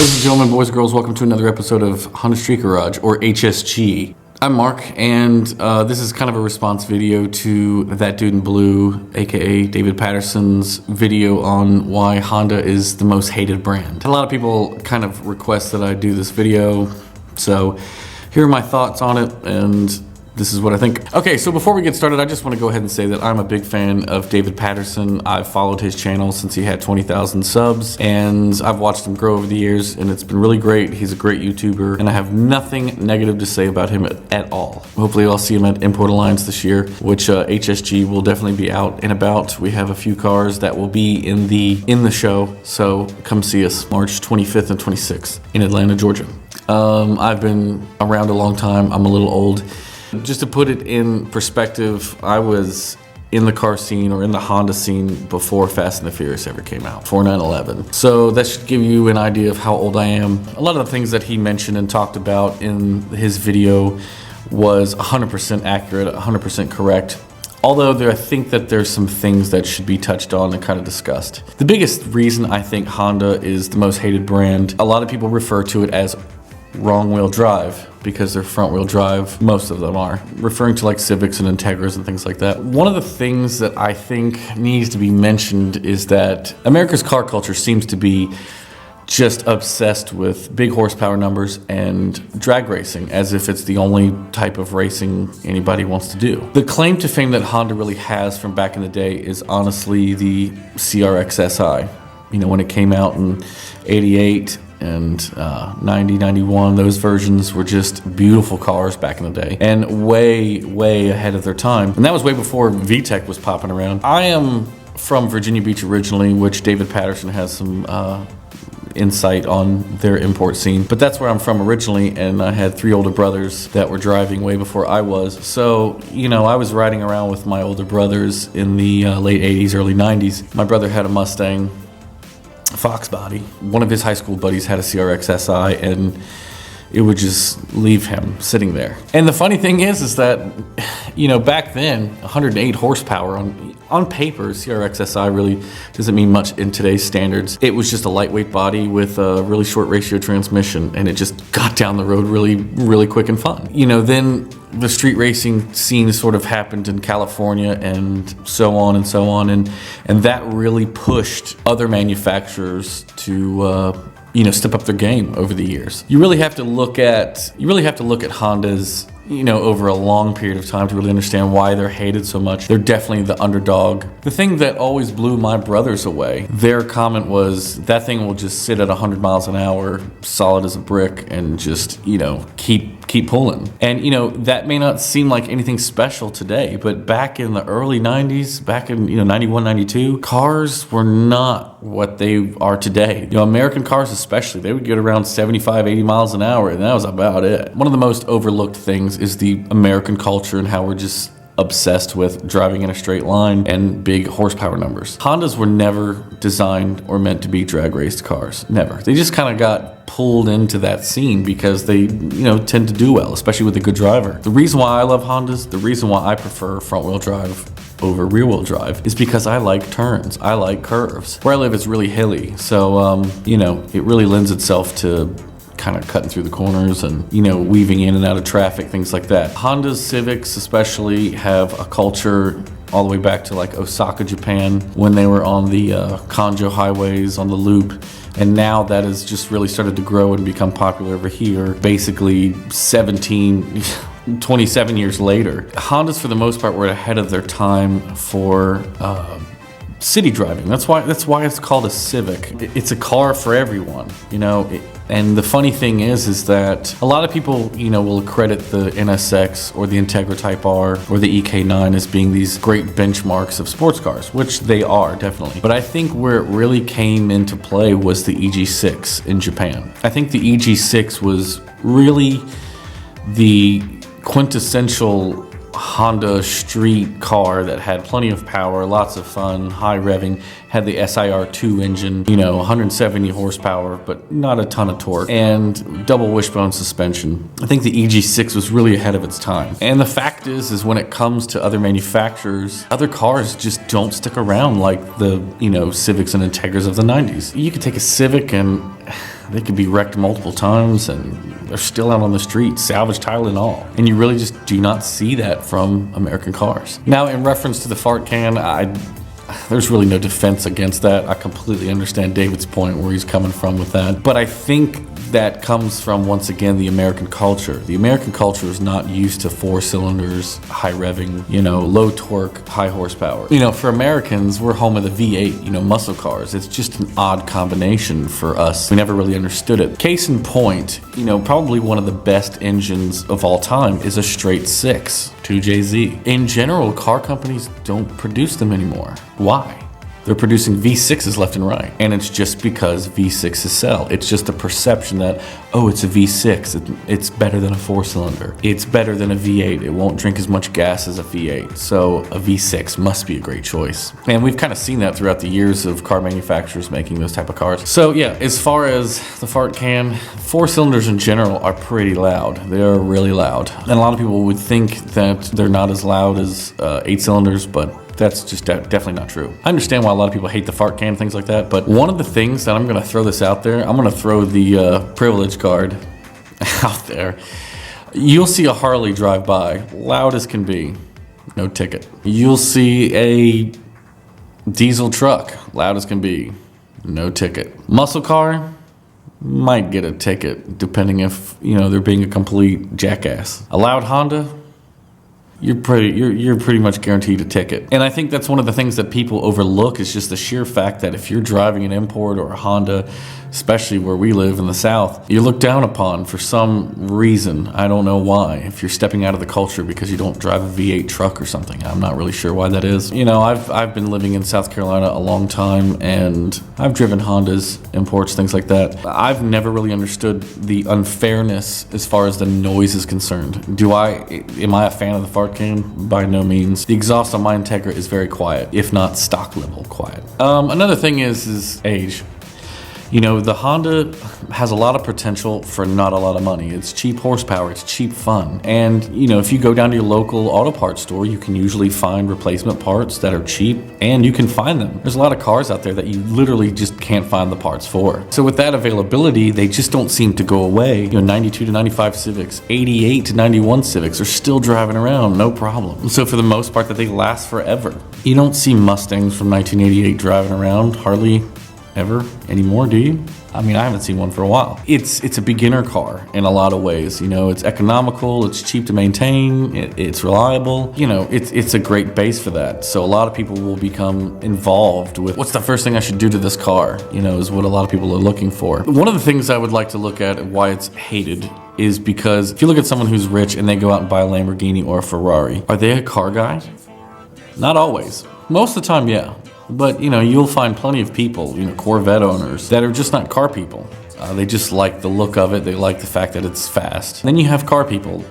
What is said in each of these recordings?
Ladies and gentlemen, boys and girls, welcome to another episode of Honda Street Garage, or HSG. I'm Mark, and this is kind of a response video to That Dude in Blue, aka David Patterson's video on why Honda is the most hated brand. A lot of people kind of request that I do this video, so here are my thoughts on it, and this is what I think. Okay, so before we get started, I just want to go ahead and say that I'm a big fan of David Patterson. I've followed his channel since he had 20,000 subs, and I've watched him grow over the years, and it's been really great. He's a great YouTuber, and I have nothing negative to say about him at all. Hopefully I'll see him at Import Alliance this year, which HSG will definitely be out and about. We have a few cars that will be in the show, so come see us March 25th and 26th in Atlanta, Georgia. I've been around a long time. I'm a little old. Just to put it in perspective, I was in the car scene or in the Honda scene before Fast and the Furious ever came out, 9/11. So that should give you an idea of how old I am. A lot of the things that he mentioned and talked about in his video was 100% accurate, 100% correct. Although I think that there's some things that should be touched on and kind of discussed. The biggest reason I think Honda is the most hated brand, a lot of people refer to it as wrong wheel drive because they're front wheel drive. Most of them are, referring to like Civics and Integras and things like that. One of the things that I think needs to be mentioned is that America's car culture seems to be just obsessed with big horsepower numbers and drag racing as if it's the only type of racing anybody wants to do. The claim to fame that Honda really has from back in the day is honestly the CRX SI. You know, when it came out in 88 and 90, 91, those versions were just beautiful cars back in the day and way ahead of their time. And that was way before VTEC was popping around. I am from Virginia Beach originally, which David Patterson has some insight on their import scene, but that's where I'm from originally, and I had 3 older brothers that were driving way before I was. So, you know, I was riding around with my older brothers in the late 80s, early 90s. My brother had a Mustang Fox body. One of his high school buddies had a CRX SI, and it would just leave him sitting there. And the funny thing is that, you know, back then, 108 horsepower on paper, CRX SI really doesn't mean much in today's standards. It was just a lightweight body with a really short ratio transmission, and it just got down the road really quick and fun. You know, then the street racing scene sort of happened in California and so on, and that really pushed other manufacturers to you know, step up their game over the years. You really have to look at Hondas, you know, over a long period of time to really understand why they're hated so much. They're definitely the underdog. The thing that always blew my brothers away, their comment was, that thing will just sit at 100 miles an hour, solid as a brick, and just, you know, keep pulling. And, you know, that may not seem like anything special today, but back in the early 90s, back in, you know, 91, 92, cars were not what they are today. You know, American cars especially, they would get around 75, 80 miles an hour, and that was about it. One of the most overlooked things is the American culture and how we're just obsessed with driving in a straight line and big horsepower numbers. Hondas were never designed or meant to be drag raced cars. Never. They just kind of got pulled into that scene because they, you know, tend to do well, especially with a good driver. The reason why I love Hondas, the reason why I prefer front wheel drive over rear wheel drive is because I like turns. I like curves. Where I live is really hilly, so you know, it really lends itself to kind of cutting through the corners and, you know, weaving in and out of traffic, things like that. Honda's Civics especially have a culture all the way back to like Osaka, Japan, when they were on the Kanjo highways on the loop. And now that has just really started to grow and become popular over here, basically 27 years later. Hondas, for the most part, were ahead of their time for city driving. That's why it's called a Civic. It's a car for everyone, you know. And the funny thing is that a lot of people, you know, will credit the NSX or the Integra Type R or the EK9 as being these great benchmarks of sports cars, which they are, definitely. But I think where it really came into play was the EG6 in Japan. I think the EG6 was really the quintessential Honda street car that had plenty of power, lots of fun, high revving, had the SIR2 engine, you know, 170 horsepower, but not a ton of torque, and double wishbone suspension. I think the EG6 was really ahead of its time. And the fact is when it comes to other manufacturers, other cars just don't stick around like the, you know, Civics and Integras of the 90s. You could take a Civic and They could be wrecked multiple times and they're still out on the street, salvage title and all. And you really just do not see that from American cars. Now, in reference to the fart can, there's really no defense against that. I completely understand David's point where he's coming from with that. But I think that comes from, once again, the American culture. The American culture is not used to 4 cylinders, high revving, low torque, high horsepower. For Americans, we're home of the V8, muscle cars. It's just an odd combination for us. We never really understood it. Case in point, probably one of the best engines of all time is a straight 6, 2JZ. In general, car companies don't produce them anymore. Why? They're producing V6s left and right. And it's just because V6s sell. It's just a perception that, oh, it's a V6. It's better than a 4-cylinder. It's better than a V8. It won't drink as much gas as a V8. So a V6 must be a great choice. And we've kind of seen that throughout the years of car manufacturers making those type of cars. So yeah, as far as the fart can, 4-cylinders in general are pretty loud. They are really loud. And a lot of people would think that they're not as loud as 8-cylinders, but that's just definitely not true. I understand why a lot of people hate the fart can, things like that, but one of the things that I'm gonna throw this out there, I'm gonna throw the privilege card out there. You'll see a Harley drive by, loud as can be, no ticket. You'll see a diesel truck, loud as can be, no ticket. Muscle car, might get a ticket, depending if, they're being a complete jackass. A loud Honda, you're pretty much guaranteed a ticket. And I think that's one of the things that people overlook is just the sheer fact that if you're driving an import or a Honda, especially where we live in the South, you're looked down upon for some reason. I don't know why. If you're stepping out of the culture because you don't drive a V8 truck or something, I'm not really sure why that is. I've been living in South Carolina a long time and I've driven Hondas, imports, things like that. I've never really understood the unfairness as far as the noise is concerned. Am I a fan of the fart can? By no means. The exhaust on my Integra is very quiet, if not stock level quiet. Another thing is age. The Honda has a lot of potential for not a lot of money. It's cheap horsepower, it's cheap fun. And, if you go down to your local auto parts store, you can usually find replacement parts that are cheap and you can find them. There's a lot of cars out there that you literally just can't find the parts for. So with that availability, they just don't seem to go away. 92 to 95 Civics, 88 to 91 Civics are still driving around, no problem. So for the most part, that they last forever. You don't see Mustangs from 1988 driving around, hardly ever anymore, do you? I haven't seen one for a while. It's a beginner car in a lot of ways. It's economical, it's cheap to maintain, it's reliable. It's a great base for that. So a lot of people will become involved with what's the first thing I should do to this car, is what a lot of people are looking for. One of the things I would like to look at and why it's hated is because if you look at someone who's rich and they go out and buy a Lamborghini or a Ferrari, are they a car guy? Not always. Most of the time, yeah. But, you'll find plenty of people, Corvette owners, that are just not car people. They just like the look of it. They like the fact that it's fast. Then you have car people.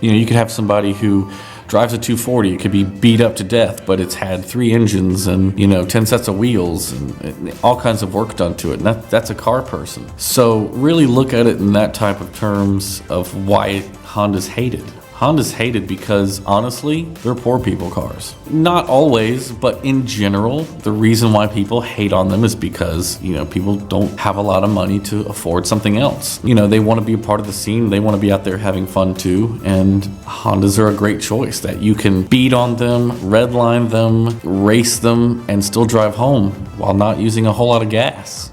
You could have somebody who drives a 240. It could be beat up to death, but it's had 3 engines and, 10 sets of wheels and all kinds of work done to it. And that's a car person. So really look at it in that type of terms of why Honda's hated. Honda's hated because, honestly, they're poor people cars. Not always, but in general, the reason why people hate on them is because, people don't have a lot of money to afford something else. They want to be a part of the scene. They want to be out there having fun too. And Hondas are a great choice that you can beat on them, redline them, race them, and still drive home while not using a whole lot of gas.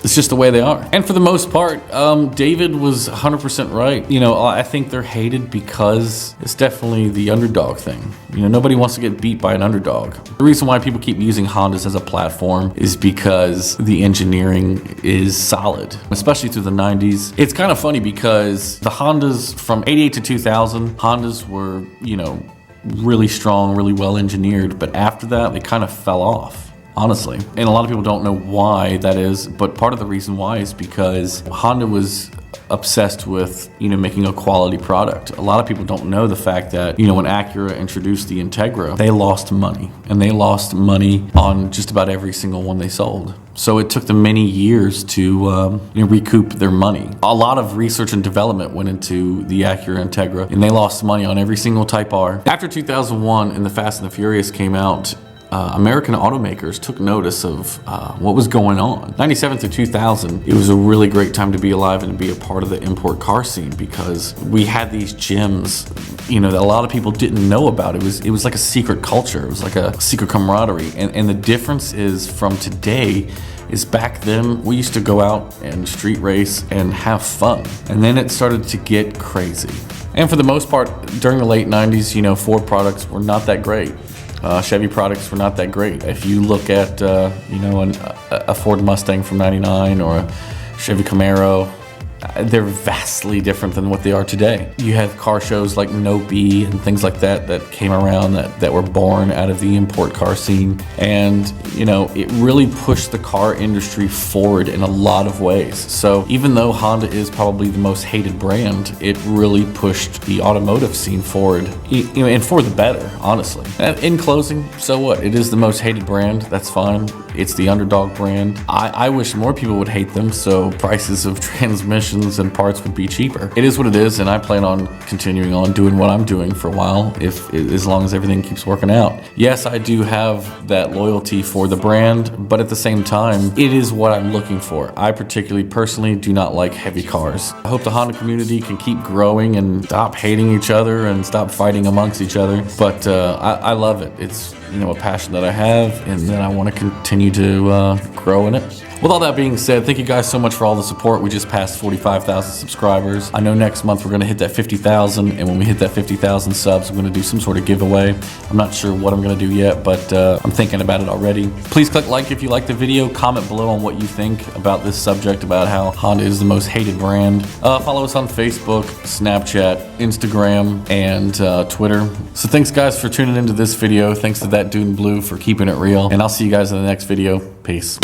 It's just the way they are. And for the most part, David was 100% right. I think they're hated because it's definitely the underdog thing. Nobody wants to get beat by an underdog. The reason why people keep using Hondas as a platform is because the engineering is solid, especially through the 90s. It's kind of funny because the Hondas from 88 to 2000, Hondas were, really strong, really well engineered. But after that, they kind of fell off. Honestly. And a lot of people don't know why that is, but part of the reason why is because Honda was obsessed with, making a quality product. A lot of people don't know the fact that, when Acura introduced the Integra, they lost money. And they lost money on just about every single one they sold. So it took them many years to recoup their money. A lot of research and development went into the Acura Integra, and they lost money on every single Type R. After 2001 and the Fast and the Furious came out, American automakers took notice of what was going on. 97 to 2000, it was a really great time to be alive and to be a part of the import car scene, because we had these gems, you know, that a lot of people didn't know about. It was like a secret culture. It was like a secret camaraderie. And the difference is from today is back then we used to go out and street race and have fun. And then it started to get crazy. And for the most part, during the late 90s, you know, Ford products were not that great. Chevy products were not that great. If you look at, you know, a Ford Mustang from 99 or a Chevy Camaro, they're vastly different than what they are today. You have car shows like No B and things like that came around that were born out of the import car scene. And, you know, it really pushed the car industry forward in a lot of ways. So even though Honda is probably the most hated brand, it really pushed the automotive scene forward, you know, and for the better, honestly. And in closing, so what? It is the most hated brand. That's fine. It's the underdog brand. I wish more people would hate them so prices of transmissions and parts would be cheaper. It is what it is, and I plan on continuing on doing what I'm doing for a while, as long as everything keeps working out. Yes, I do have that loyalty for the brand, but at the same time, it is what I'm looking for. I personally do not like heavy cars. I hope the Honda community can keep growing and stop hating each other and stop fighting amongst each other. But I love it. It's, you know, a passion that I have, and that I want to continue to grow in it. With all that being said, thank you guys so much for all the support. We just passed 45,000 subscribers. I know next month we're going to hit that 50,000, and when we hit that 50,000 subs, I'm going to do some sort of giveaway. I'm not sure what I'm going to do yet, but I'm thinking about it already. Please click like if you like the video. Comment below on what you think about this subject, about how Honda is the most hated brand. Follow us on Facebook, Snapchat, Instagram, and Twitter. So thanks guys for tuning into this video. Thanks to ThatDudeinBlue for keeping it real, and I'll see you guys in the next video. Peace.